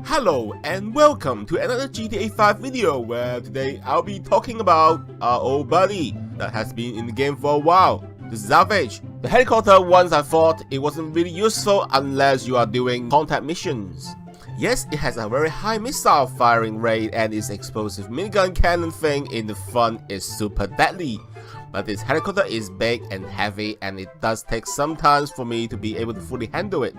Hello and welcome to another GTA 5 video where today I'll be talking about our old buddy that has been in the game for a while, the Savage. The helicopter, once I thought it wasn't really useful unless you are doing contact missions. Yes, it has a very high missile firing rate and its explosive minigun cannon thing in the front is super deadly. But this helicopter is big and heavy and it does take some time for me to be able to fully handle it.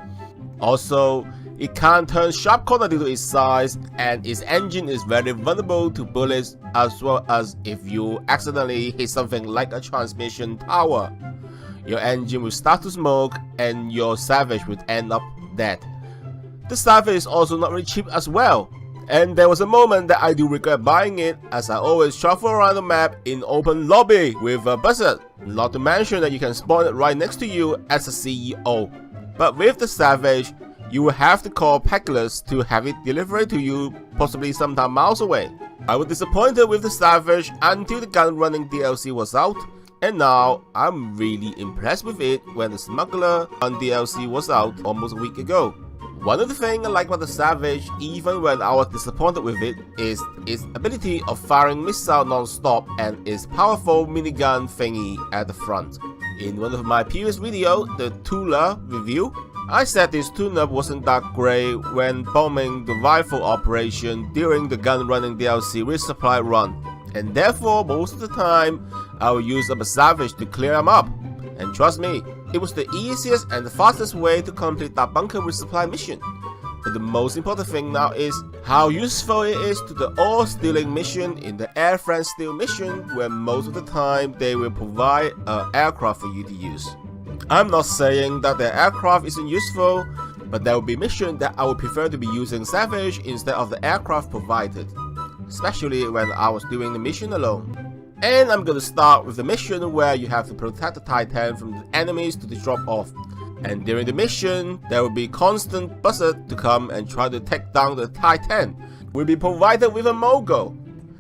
Also, it can't turn sharp corner due to its size, and its engine is very vulnerable to bullets as well as if you accidentally hit something like a transmission tower. Your engine will start to smoke and your Savage would end up dead. The Savage is also not really cheap as well, and there was a moment that I do regret buying it as I always shuffle around the map in open lobby with a buzzard, not to mention that you can spawn it right next to you as a CEO. But with the Savage, you will have to call Packless to have it delivered to you, possibly sometime miles away. I was disappointed with the Savage until the gun running DLC was out, and now I'm really impressed with it when the Smuggler Gun DLC was out almost a week ago. One of the things I like about the Savage, even when I was disappointed with it, is its ability of firing missiles non-stop and its powerful minigun thingy at the front. In one of my previous videos, the Tula review, I said this tune-up wasn't that great when bombing the rifle operation during the gun running DLC resupply run, and therefore most of the time I will use up a Savage to clear them up. And trust me, it was the easiest and the fastest way to complete that bunker resupply mission. But the most important thing now is how useful it is to the ore stealing mission in the airframe steal mission, where most of the time they will provide an aircraft for you to use. I'm not saying that the aircraft isn't useful, but there will be missions that I would prefer to be using Savage instead of the aircraft provided, especially when I was doing the mission alone. And I'm gonna start with the mission where you have to protect the Titan from the enemies to the drop off. And during the mission, there will be constant buzzard to come and try to take down the Titan. Will be provided with a Mogul.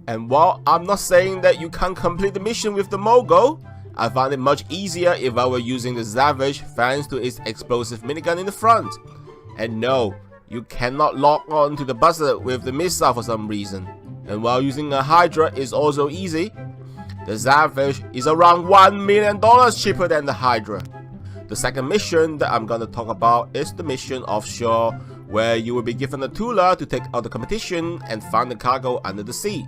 And while I'm not saying that you can't complete the mission with the Mogul, I found it much easier if I were using the Savage thanks to its explosive minigun in the front. And no, you cannot lock on to the buzzard with the missile for some reason. And while using a Hydra is also easy, the Savage is around $1 million cheaper than the Hydra. The second mission that I'm gonna talk about is the mission offshore, where you will be given a Tula to take out the competition and find the cargo under the sea.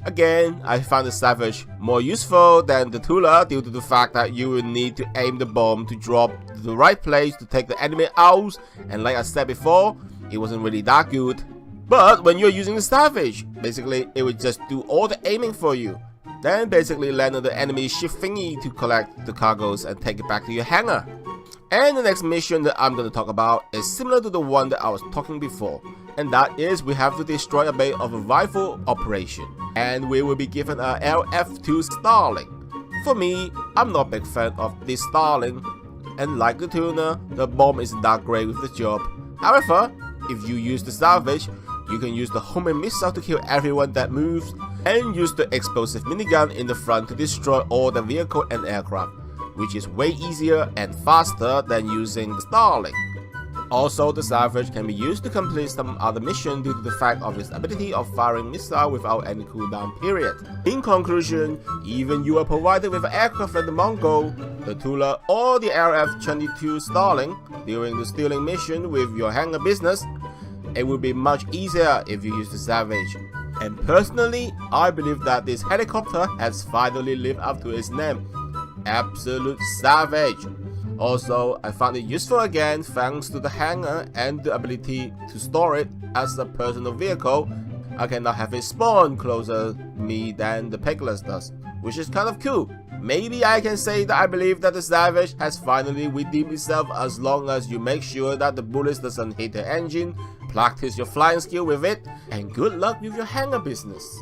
Again, I found the Savage more useful than the Tula due to the fact that you will need to aim the bomb to drop to the right place to take the enemy out, and like I said before, it wasn't really that good. But when you're using the Savage, basically it will just do all the aiming for you. Then basically land on the enemy ship thingy to collect the cargoes and take it back to your hangar. And the next mission that I'm going to talk about is similar to the one that I was talking before, and that is we have to destroy a base of a rifle operation, and we will be given a LF2 Starling. For me, I'm not a big fan of this Starling, and like the tuner, the bomb isn't that great with the job. However, if you use the Savage, you can use the homing missile to kill everyone that moves, and use the explosive minigun in the front to destroy all the vehicle and aircraft, which is way easier and faster than using the Starling. Also, the Savage can be used to complete some other mission due to the fact of its ability of firing missiles without any cooldown period. In conclusion, even you are provided with an aircraft like the Mongol, the Tula or the RF-22 Starling during the stealing mission with your Hangar Business, it will be much easier if you use the Savage. And personally, I believe that this helicopter has finally lived up to its name, Absolute Savage. Also, I found it useful again thanks to the hangar and the ability to store it as a personal vehicle. I can now have it spawn closer to me than the Packless does, which is kind of cool. Maybe I can say that I believe that the Savage has finally redeemed itself as long as you make sure that the bullets doesn't hit the engine, practice your flying skill with it, and good luck with your Hangar Business.